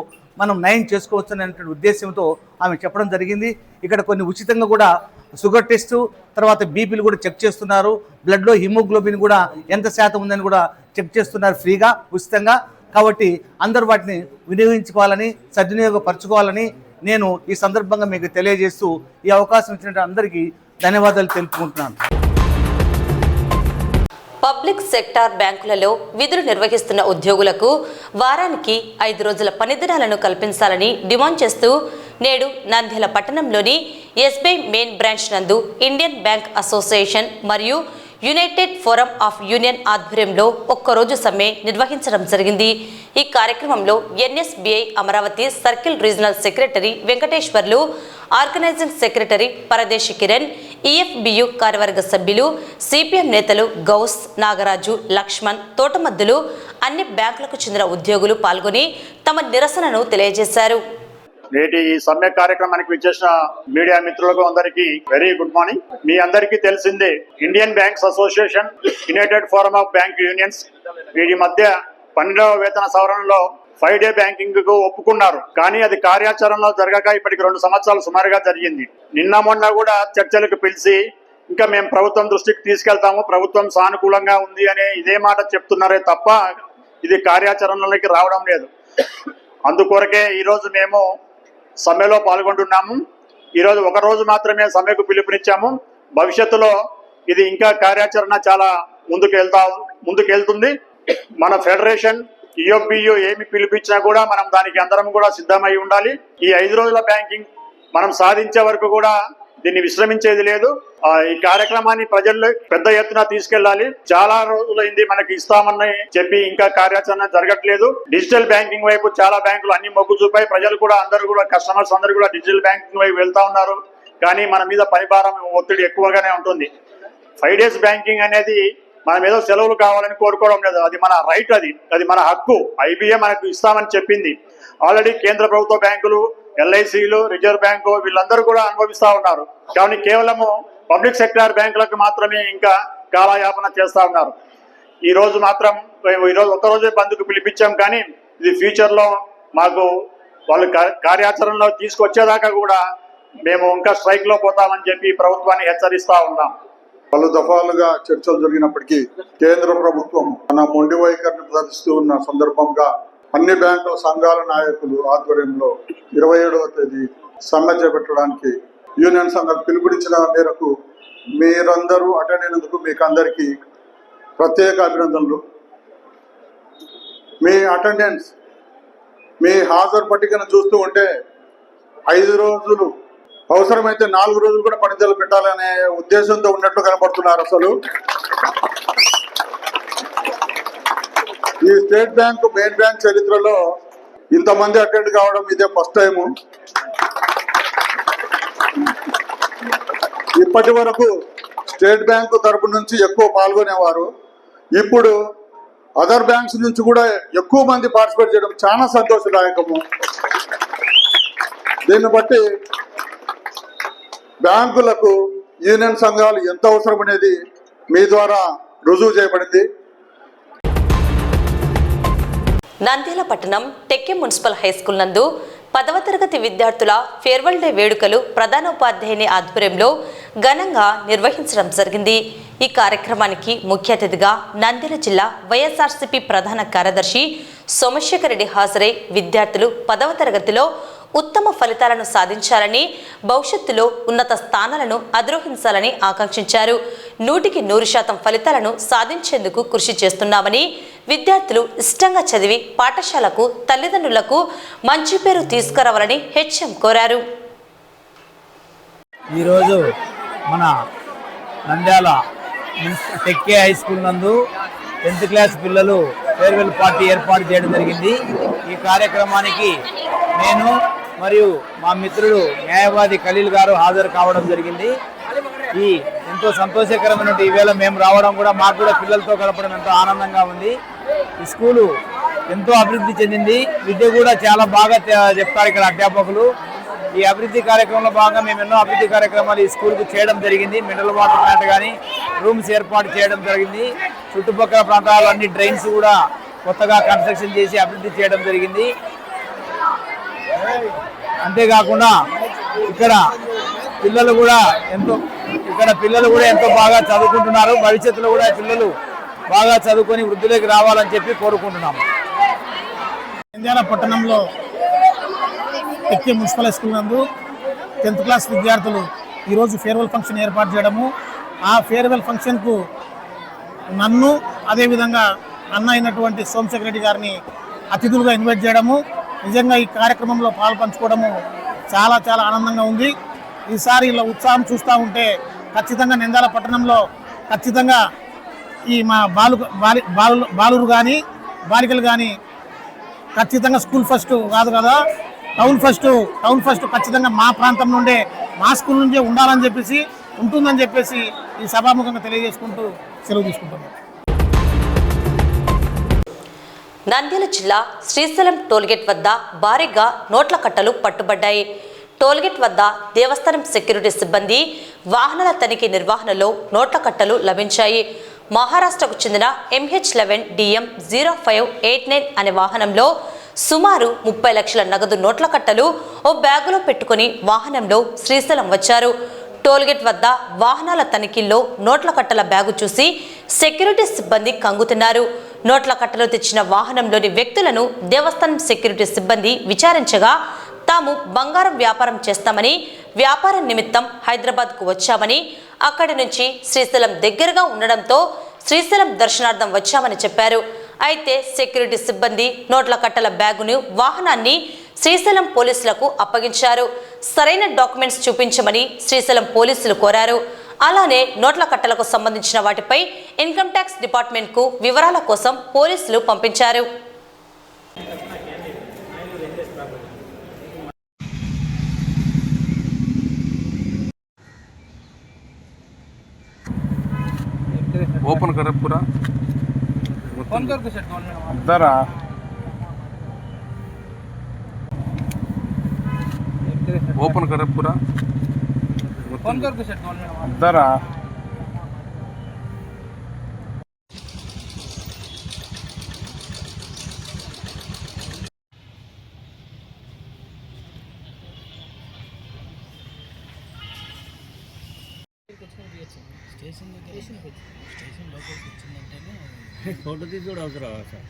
మనం నయం చేసుకోవచ్చు అనేటువంటి ఉద్దేశంతో ఆమె చెప్పడం జరిగింది. ఇక్కడ కొన్ని ఉచితంగా కూడా షుగర్ టెస్టు, తర్వాత బీపీలు కూడా చెక్ చేస్తున్నారు. బ్లడ్లో హిమోగ్లోబిన్ కూడా ఎంత శాతం ఉందని కూడా చెక్ చేస్తున్నారు ఫ్రీగా, ఉచితంగా. కాబట్టి అందరూ వాటిని వినియోగించుకోవాలని, సద్వినియోగపరచుకోవాలని నేను ఈ సందర్భంగా మీకు తెలియజేస్తూ ఈ అవకాశం ఇచ్చినట్టు అందరికీ ధన్యవాదాలు తెలుపుకుంటున్నాను. పబ్లిక్ సెక్టార్ బ్యాంకులలో విధులు నిర్వహిస్తున్న ఉద్యోగులకు వారానికి 5 రోజుల పనిదినాలను కల్పించాలని డిమాండ్ చేస్తూ నేడు నంద్యాల పట్టణంలోని ఎస్బీఐ మెయిన్ బ్రాంచ్ నందు ఇండియన్ బ్యాంక్ అసోసియేషన్ మరియు యునైటెడ్ ఫోరం ఆఫ్ యూనియన్ ఆధ్వర్యంలో ఒక్కరోజు సమ్మె నిర్వహించడం జరిగింది. ఈ కార్యక్రమంలో NSBI Amaravati circle regional secretary Venkateswarlu, organising secretary Paradesi Kiran, EFBU కార్యవర్గ సభ్యులు, సిపిఎం నేతలు గౌస్, నాగరాజు, లక్ష్మణ్, తోటమద్దులు, అన్ని బ్యాంకులకు చెందిన ఉద్యోగులు పాల్గొని తమ నిరసనను తెలియజేశారు. నేటి ఈ సమ్మె కార్యక్రమానికి విచ్చేసిన మీడియా మిత్రులకు అందరికీ వెరీ గుడ్ మార్నింగ్. మీ అందరికీ తెలిసిందే, Indian banks association, United forum of bank unions వీటి మధ్య 12వ వేతన సవరణలో 5 డే బ్యాంకింగ్ కు ఒప్పుకున్నారు. కానీ అది కార్యాచరణలో జరగక ఇప్పటికి 2 సంవత్సరాలు సుమారుగా జరిగింది. నిన్న మొన్న కూడా చర్చలకు పిలిచి ఇంకా మేము ప్రభుత్వం దృష్టికి తీసుకెళ్తాము, ప్రభుత్వం సానుకూలంగా ఉంది అనే ఇదే మాట చెప్తున్నారే తప్ప ఇది కార్యాచరణలోకి రావడం లేదు. అందుకొరకే ఈరోజు మేము సమ్మెలో పాల్గొంటున్నాము. ఈరోజు ఒక రోజు మాత్రమే సమ్మెకు పిలుపునిచ్చాము. భవిష్యత్తులో ఇది ఇంకా కార్యాచరణ చాలా ముందుకెళ్తుంది. మన ఫెడరేషన్ ఈఎఫ్బియు ఏమి పిలిపించినా కూడా మనం దానికి అందరం కూడా సిద్ధమై ఉండాలి. ఈ 5 రోజుల బ్యాంకింగ్ మనం సాధించే వరకు కూడా దీన్ని విశ్రమించేది లేదు. ఈ కార్యక్రమాన్ని ప్రజల్లో పెద్ద ఎత్తున తీసుకెళ్లాలి. చాలా రోజులైంది మనకి ఇస్తామని చెప్పి ఇంకా కార్యాచరణ జరగట్లేదు. డిజిటల్ బ్యాంకింగ్ వైపు చాలా బ్యాంకులు అన్ని మొగ్గు చూపాయి. ప్రజలు కూడా అందరూ కూడా కస్టమర్స్ అందరూ కూడా డిజిటల్ బ్యాంకింగ్ వైపు వెళ్తా ఉన్నారు. కానీ మన మీద పనిభారం ఒత్తిడి ఎక్కువగానే ఉంటుంది. 5 డేస్ బ్యాంకింగ్ అనేది మనం ఏదో సెలవులు కావాలని కోరుకోవడం లేదు. అది మన రైట్, అది మన హక్కు. ఐబీఏ మనకు ఇస్తామని చెప్పింది. ఆల్రెడీ కేంద్ర ప్రభుత్వ బ్యాంకులు, ఎల్ఐసీలు, రిజర్వ్ బ్యాంకు వీళ్ళందరూ కూడా అనుభవిస్తా ఉన్నారు. కానీ కేవలము పబ్లిక్ సెక్టార్ బ్యాంకులకు మాత్రమే ఇంకా కాలయాపన చేస్తా ఉన్నారు. ఈరోజు ఒక్కరోజే బంద్కు పిలిపించాం. కానీ ఇది ఫ్యూచర్లో మాకు వాళ్ళు కార్యాచరణలో తీసుకొచ్చేదాకా కూడా మేము ఇంకా స్ట్రైక్ లో పోతామని చెప్పి ప్రభుత్వాన్ని హెచ్చరిస్తా ఉన్నాం. పలు దఫాలుగా చర్చలు జరిగినప్పటికీ కేంద్ర ప్రభుత్వం తన మొండి వైఖరిని ప్రదర్శిస్తూ ఉన్న సందర్భంగా అన్ని బ్యాంకుల సంఘాల నాయకులు ఆధ్వర్యంలో 27వ తేదీ సమ్మె చేపట్టడానికి యూనియన్ సంఘాలు పిలుపునిచ్చిన మేరకు మీరందరూ అటెండ్ అయినందుకు మీకు అందరికీ ప్రత్యేక అభినందనలు. మీ అటెండెన్స్, మీ హాజరు పట్టికను చూస్తూ ఉంటే 5 రోజులు అవసరమైతే 4 రోజులు కూడా పనిదినాలు పెట్టాలనే ఉద్దేశంతో ఉన్నట్లు కనబడుతున్నారు. అసలు ఈ స్టేట్ బ్యాంక్ మెయిన్ బ్యాంక్ చరిత్రలో ఇంతమంది అటెండ్ కావడం ఇదే ఫస్ట్ టైము. ఇప్పటి వరకు స్టేట్ బ్యాంకు తరపు నుంచి ఎక్కువ పాల్గొనేవారు. ఇప్పుడు అదర్ బ్యాంక్స్ నుంచి కూడా ఎక్కువ మంది పార్టిసిపేట్ చేయడం చాలా సంతోషదాయకము. దీన్ని బట్టి బ్యాంకులకు యూనియన్ సంఘాలు ఎంత అవసరం అనేది మీ ద్వారా రుజువు చేయబడింది. నంద్యాల పట్టణం టెక్కె మున్సిపల్ హై స్కూల్ నందు 10వ తరగతి విద్యార్థుల ఫేర్వెల్ డే వేడుకలు ప్రధానోపాధ్యాయుని ఆధ్వర్యంలో ఘనంగా నిర్వహించడం జరిగింది. ఈ కార్యక్రమానికి ముఖ్య అతిథిగా నంద్యాల జిల్లా వైఎస్ఆర్సీపీ ప్రధాన కార్యదర్శి సోమశేఖర్ రెడ్డి హాజరై విద్యార్థులు 10వ తరగతిలో ఉత్తమ ఫలితాలను సాధించాలని, భవిష్యత్తులో ఉన్నత స్థానాలను అధిరోహించాలని ఆకాంక్షించారు. 100% ఫలితాలను సాధించేందుకు కృషి చేస్తున్నామని, విద్యార్థులు ఇష్టంగా చదివి పాఠశాలకు, తల్లిదండ్రులకు మంచి పేరు తీసుకురావాలని హెచ్ఎం కోరారు. ఈరోజు మన నంద్యాల టెక్కే హై స్కూల్ నందు 10th క్లాస్ పిల్లలు ఫేర్వెల్ పార్టీ ఏర్పాటు చేయడం జరిగింది. ఈ కార్యక్రమానికి నేను మరియు మా మిత్రుడు న్యాయవాది ఖలీల్ గారు హాజరు కావడం జరిగింది. ఈ ఎంతో సంతోషకరమైన ఈవేళ మేము రావడం కూడా మాకు కూడా పిల్లలతో గడపడం ఎంతో ఆనందంగా ఉంది. ఈ స్కూలు ఎంతో అభివృద్ధి చెందింది. విద్య కూడా చాలా బాగా చెప్తారు ఇక్కడ అధ్యాపకులు. ఈ అభివృద్ధి కార్యక్రమంలో భాగంగా మేము ఎన్నో అభివృద్ధి కార్యక్రమాలు ఈ స్కూల్కు చేయడం జరిగింది. మినరల్ వాటర్ ప్లాంట్ కానీ రూమ్స్ ఏర్పాటు చేయడం జరిగింది. చుట్టుపక్కల ప్రాంతాల్లో అన్ని డ్రైన్స్ కూడా కొత్తగా కన్స్ట్రక్షన్ చేసి అభివృద్ధి చేయడం జరిగింది. అంతేకాకుండా ఇక్కడ పిల్లలు కూడా ఎంతో బాగా చదువుకుంటున్నారు. భవిష్యత్తులో కూడా పిల్లలు బాగా చదువుకొని వృద్ధిలోకి రావాలని చెప్పి కోరుకుంటున్నాము. నంద్యాల పట్టణంలో టెక్కే మున్సిపల్ స్కూల్ నందు 10th క్లాస్ విద్యార్థులు ఈరోజు ఫేర్వెల్ ఫంక్షన్ ఏర్పాటు చేయడము, ఆ ఫేర్వెల్ ఫంక్షన్కు నన్ను అదేవిధంగా అన్న అయినటువంటి సోమశేఖర్ రెడ్డి గారిని అతిథులుగా ఇన్వైట్ చేయడము, నిజంగా ఈ కార్యక్రమంలో పాల్పంచుకోవడము చాలా చాలా ఆనందంగా ఉంది. ఈసారి ఇలా ఉత్సాహం చూస్తూ ఉంటే ఖచ్చితంగా నంద్యాల పట్టణంలో ఖచ్చితంగా ఈ మా బాలురు కానీ బాలికలు కానీ ఖచ్చితంగా స్కూల్ ఫస్ట్ కాదు కదా, టౌన్ ఫస్ట్ ఖచ్చితంగా మా ప్రాంతం నుండే, మా స్కూల్ నుంచే ఉండాలని చెప్పేసి ఉంటుందని చెప్పేసి ఈ సభాముఖంగా తెలియజేసుకుంటూ సెలవు తీసుకుంటున్నాం. నంద్యాల జిల్లా శ్రీశైలం టోల్గేట్ వద్ద భారీగా నోట్ల కట్టలు పట్టుబడ్డాయి. టోల్గేట్ వద్ద దేవస్థానం సెక్యూరిటీ సిబ్బంది వాహనాల తనిఖీ నిర్వహణలో నోట్ల కట్టలు లభించాయి. మహారాష్ట్రకు చెందిన MH11 DM 0589 అనే వాహనంలో సుమారు 30 లక్షల నగదు నోట్ల కట్టలు ఓ బ్యాగులో పెట్టుకుని వాహనంలో శ్రీశైలం వచ్చారు. టోల్గేట్ వద్ద వాహనాల తనిఖీల్లో నోట్ల కట్టల బ్యాగు చూసి సెక్యూరిటీ సిబ్బంది కంగుతున్నారు. నోట్ల కట్టలు తెచ్చిన వాహనంలోని వ్యక్తులను దేవస్థానం సెక్యూరిటీ సిబ్బంది విచారించగా తాము బంగారం వ్యాపారం చేస్తామని, వ్యాపారం నిమిత్తం హైదరాబాద్కు వచ్చామని, అక్కడి నుంచి శ్రీశైలం దగ్గరగా ఉండడంతో శ్రీశైలం దర్శనార్థం వచ్చామని చెప్పారు. అయితే సెక్యూరిటీ సిబ్బంది నోట్ల కట్టల బ్యాగును, వాహనాన్ని శ్రీశైలం పోలీసులకు అప్పగించారు. సరైన డాక్యుమెంట్స్ చూపించమని శ్రీశైలం పోలీసులు కోరారు. అలానే నోట్ల కట్టలకు సంబంధించిన వాటిపై ఇన్కమ్ ట్యాక్స్ డిపార్ట్మెంట్కు వివరాల కోసం పోలీసులు పంపించారు. ओपन कर पूरा फोन कर के सेट दरा ओपन कर पूरा फोन कर के सेट दरा ఫోటో తీసి కూడా అవసరం సార్.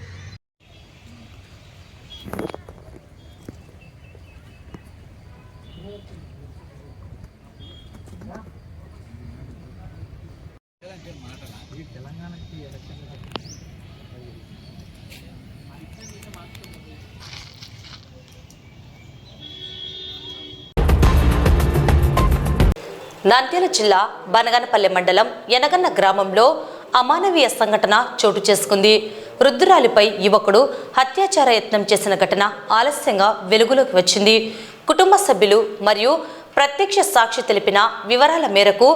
తెలంగాణకి నంద్యాల జిల్లా బనగనపల్లె మండలం యనగన్న గ్రామంలో అమానవీయ సంఘటన చోటు చేసుకుంది. వృద్ధురాలిపై యువకుడు హత్యాచార యత్నం చేసిన ఘటన ఆలస్యంగా వెలుగులోకి వచ్చింది. కుటుంబ సభ్యులు మరియు ప్రత్యక్ష సాక్షి తెలిపిన వివరాల మేరకు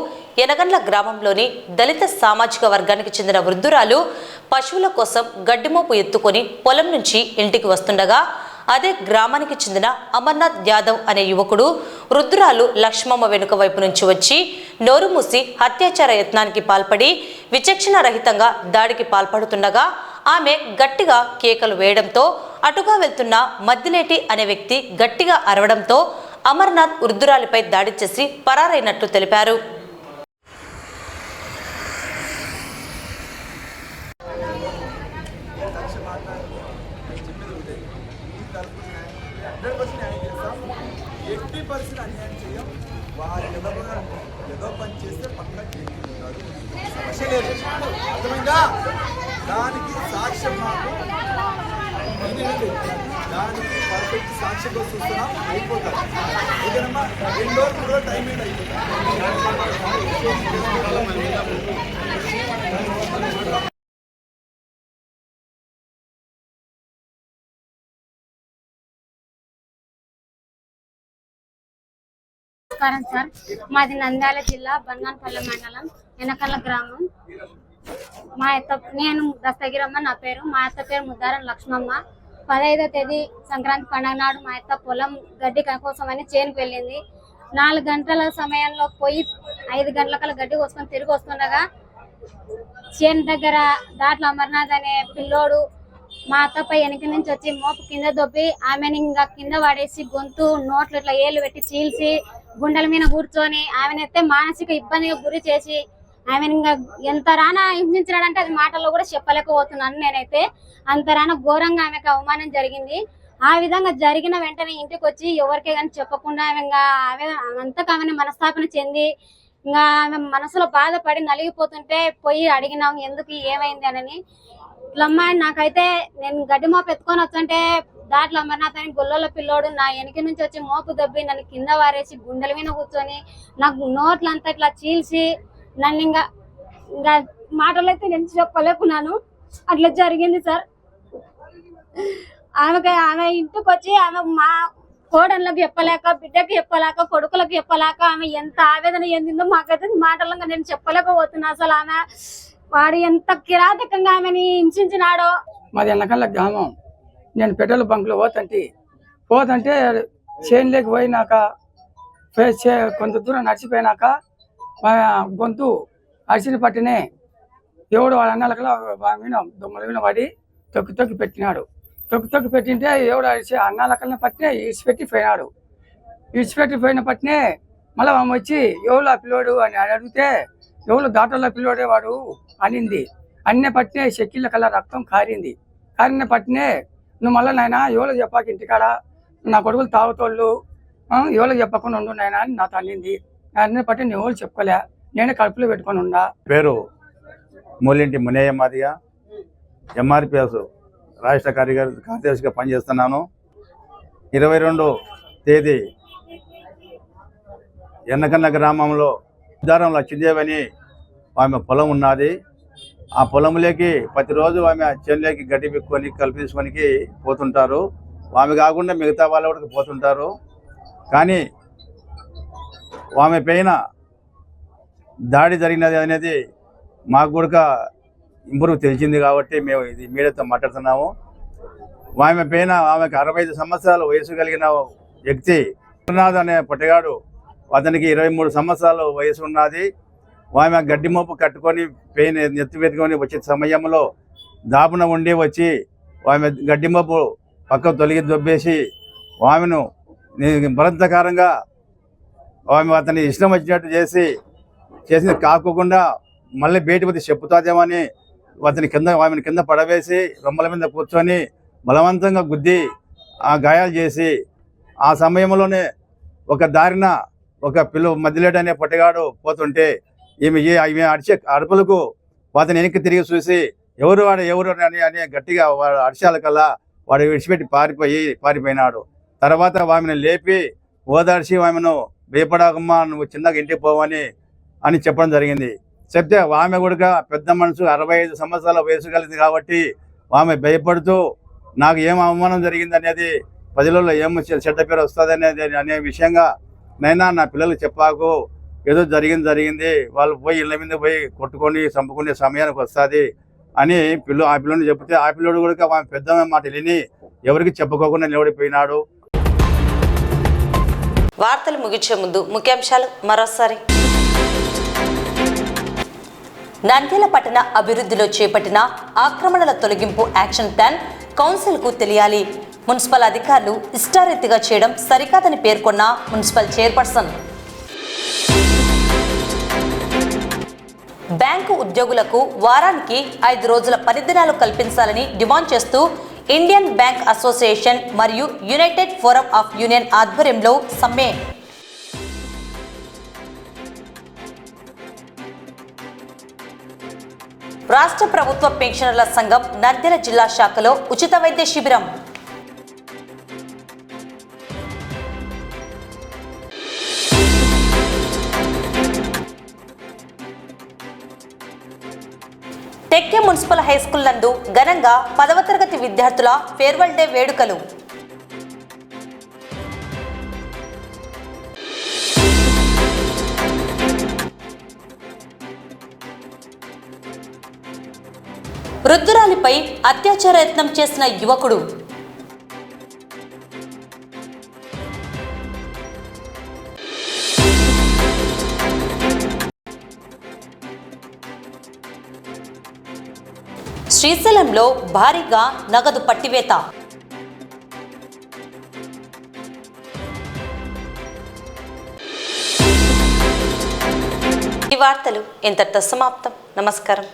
యనగండ్ల గ్రామంలోని దళిత సామాజిక వర్గానికి చెందిన వృద్ధురాలు పశువుల కోసం గడ్డిమోపు ఎత్తుకొని పొలం నుంచి ఇంటికి వస్తుండగా అదే గ్రామానికి చెందిన అమర్నాథ్ యాదవ్ అనే యువకుడు వృద్ధురాలు లక్ష్మమ్మ వెనుక వైపు నుంచి వచ్చి నోరు మూసి అత్యాచార యత్నానికి పాల్పడి విచక్షణ రహితంగా దాడికి పాల్పడుతుండగా ఆమె గట్టిగా కేకలు వేయడంతో అటుగా వెళ్తున్న మద్దిలేటి అనే వ్యక్తి గట్టిగా అరవడంతో అమర్నాథ్ వృద్ధురాలిపై దాడి చేసి పరారైనట్లు తెలిపారు. దానికి సాక్ష్యం మాకు దానికి పర్ఫెక్ట్ సాక్ష్యం చూస్తున్నాం అయిపోతారు. ఓకేనమ్మా, 2 రోజులు 3 రోజులు టైం ఏంటి అయిపోతుంది. నమస్కారం సార్, మాది నంద్యాల జిల్లా బన్నాన్పల్లి మండలం ఎనకల్ల గ్రామం. నేను దస్తగిరమ్మ నా పేరు. మా అత్త పేరు ముద్దారం లక్ష్మమ్మ. 15వ తేదీ సంక్రాంతి పండుగ నాడు మా అత్త పొలం గడ్డి కోసమని చేనుకు వెళ్ళింది. 4 గంటల సమయంలో పోయి 5 గంటలకల్లా గడ్డి కోసుకొని తిరిగి వస్తుండగా చేను దగ్గర దాట్ల అమర్నాథ్ అనే పిల్లోడు మా అత్తపై వెనక నుంచి వచ్చి మోపు కింద దొబ్బి ఆమెను ఇంకా కింద పడేసి గొంతు నోట్లు ఇట్లా ఏళ్ళు పెట్టి చీల్చి గుండెల మీద కూర్చొని ఆమెనైతే మానసిక ఇబ్బందిగా గురి చేసి ఆమెను ఇంకా ఎంత రానా హింసించాడంటే అది మాటల్లో కూడా చెప్పలేకపోతున్నాను నేనైతే. అంత రానా ఘోరంగా ఆమెకు అవమానం జరిగింది. ఆ విధంగా జరిగిన వెంటనే ఇంటికి వచ్చి ఎవరికే కానీ చెప్పకుండా ఆమె ఇంకా అంతకు ఆమెను మనస్తాపన చెంది ఇంకా ఆమె మనసులో బాధపడి నలిగిపోతుంటే పోయి అడిగినాం ఎందుకు ఏమైంది అని. ఇట్లమ్మా నాకైతే నేను గడ్డి మోపు ఎత్తుకొని వచ్చంటే దాంట్లో అమర్నాథ్ అని గొల్లోల పిల్లోడు నా వెనక నుంచి వచ్చి మోపు దబ్బి నన్ను కింద వారేసి గుండెల మీద కూర్చొని నాకు నోట్లంతా ఇట్లా చీల్చి నన్ను ఇంకా మాటలు అయితే నేను చెప్పలేకున్నాను. అట్లా జరిగింది సార్. ఆమె ఇంటికి వచ్చి ఆమె మా కోడళ్ళకి చెప్పలేక, బిడ్డకి చెప్పలేక, కొడుకులకు చెప్పలేక ఆమె ఎంత ఆవేదన చెందిందో మాకైతే మాటలంగా నేను చెప్పలేకపోతున్నా. అసలు ఆమె వాడు ఎంత కిరాతకంగా ఆమెని హింసించినాడో. మాది ఎన్నకల్ల గ్రామం. నేను పెట్రోల్ బంక్లో పోతంటే చేనులోకి పోయినాక కొంత దూరం నడిచిపోయినాక గొంతు అరిసిన పట్టినే ఎవడు వాడు అన్నలకల్లా మీద దొంగల మీద పడి తొక్కి పెట్టినాడు. తొక్కి పెట్టింటే ఎవడు అరిచి అన్నాలకల్లా పట్టినే ఇడిచిపెట్టి పోయినాడు. ఇడిచిపెట్టి పోయిన పట్టినే మళ్ళీ ఆమె వచ్చి ఎవరు ఆ పిల్లోడు అని అడిగితే ఎవరు దాటోళ్ళ పిల్లోడే వాడు అనింది. అన్నే పట్టినే చెక్కిళ్ళ కల్లా రక్తం కారిన పట్టినే నువ్వు మళ్ళీ నాయన ఎవరు చెప్పాక ఇంటికాడ నా కొడుకులు తాగుతోళ్ళు ఎవరు చెప్పకుండా ఉండు నాయన అని నాతో అనింది. అన్నీ పట్టి నేను ఎవరు చెప్పుకోలే, నేనే కడుపులో పెట్టుకొని ఉన్నా. పేరు మూలింటి మునయ్య మాదిగ, ఎంఆర్పిఎస్ రాష్ట్ర కార్యదర్శిగా పనిచేస్తున్నాను. 22వ తేదీ ఎన్నకన్న గ్రామంలో ఉదారం లక్ష్మీదేవి అని ఆమె పొలం ఉన్నది. ఆ పొలంలోకి ప్రతిరోజు ఆమె చేనులోకి గడ్డి పిక్కొని కల్పించుకొని పోతుంటారు. ఆమె కాకుండా మిగతా వాళ్ళు కూడా పోతుంటారు. కానీ ఆమె పైన దాడి జరిగినది అనేది మాకు కూడా ఇంప్రూవ్ తెలిసింది కాబట్టి మేము ఇది మీడియాతో మాట్లాడుతున్నాము. ఆమె పైన ఆమెకు 65 సంవత్సరాల వయసు కలిగిన వ్యక్తి అమర్నాథ్ అనే పొట్టగాడు, అతనికి 23 సంవత్సరాల వయసు ఉన్నది. ఆమె గడ్డి మోపు కట్టుకొని పెయిన్ ఎత్తి పెట్టుకొని వచ్చే సమయంలో దాపున ఉండి వచ్చి ఆమె గడ్డి మోపు పక్కకు తొలగి దొబ్బేసి ఆమెను బలత్కారంగా ఆమె అతని ఇష్టం వచ్చినట్టు చేసి కాకుండా మళ్ళీ బయటపడి చెప్పుతాదేమని ఆమెను కింద పడవేసి రొమ్మల మీద కూర్చొని బలవంతంగా గుద్ది ఆ గాయాలు చేసి ఆ సమయంలోనే ఒక దారిన ఒక మధ్యలేడు అనే పొట్టగాడు పోతుంటే ఈమె అడిచే అడుపులకు అతను వెనక్కి తిరిగి చూసి ఎవరు అని గట్టిగా వాడు అడిచాల కల్లా వాడు విడిచిపెట్టి పారిపోయినాడు. తర్వాత ఆమెను లేపి ఓదార్చి ఆమెను భయపడకమ్మా నువ్వు చిన్నగా ఇంటికి పోవని చెప్పడం జరిగింది. చెప్తే ఆమె కూడా పెద్ద మనసు 65 సంవత్సరాల వయసు కలిగింది కాబట్టి ఆమె భయపడుతూ నాకు ఏం అవమానం జరిగింది అనేది ప్రజలలో ఏం చెడ్డ పేరు వస్తుంది అనే విషయంగా నైనా నా పిల్లలు చెప్పాకు ఏదో జరిగింది వాళ్ళు పోయి ఇళ్ళ మీద పోయి కొట్టుకొని చంపుకునే సమయానికి వస్తుంది అని ఆ పిల్లని చెప్తే ఆ పిల్లోడు కూడా పెద్ద మాట విని ఎవరికి చెప్పుకోకుండా నిలబడిపోయినాడు. వార్తలు ముగించే ముందు ముఖ్యాంశాలు మరోసారి. నంద్యాల పట్టణ అభివృద్ధిలో చేపట్టిన ఆక్రమణల తొలగింపు యాక్షన్ ప్లాన్ కౌన్సిల్కు తెలియాలి. మున్సిపల్ అధికారులు ఇష్టారీతిగా చేయడం సరికాదని పేర్కొన్న మున్సిపల్ చైర్పర్సన్. బ్యాంకు ఉద్యోగులకు వారానికి 5 రోజుల పనిదినాలు కల్పించాలని డిమాండ్ చేస్తూ ఇండియన్ బ్యాంక్ అసోసియేషన్ మరియు యునైటెడ్ ఫోరం ఆఫ్ యూనియన్ ఆధ్వర్యంలో సమ్మె. రాష్ట్ర ప్రభుత్వ పెన్షనర్ల సంఘం నంద్యాల జిల్లా శాఖలో ఉచిత వైద్య శిబిరం. టెక్కే మున్సిపల్ హైస్కూల్ నందు ఘనంగా 10వ తరగతి విద్యార్థుల ఫేర్వెల్ డే వేడుకలు. వృద్ధురాలిపై అత్యాచార యత్నం చేసిన యువకుడు. శ్రీశైలంలో భారీగా నగదు పట్టివేత. ఈ వార్తలు ఇంతటితో సమాప్తం. నమస్కారం.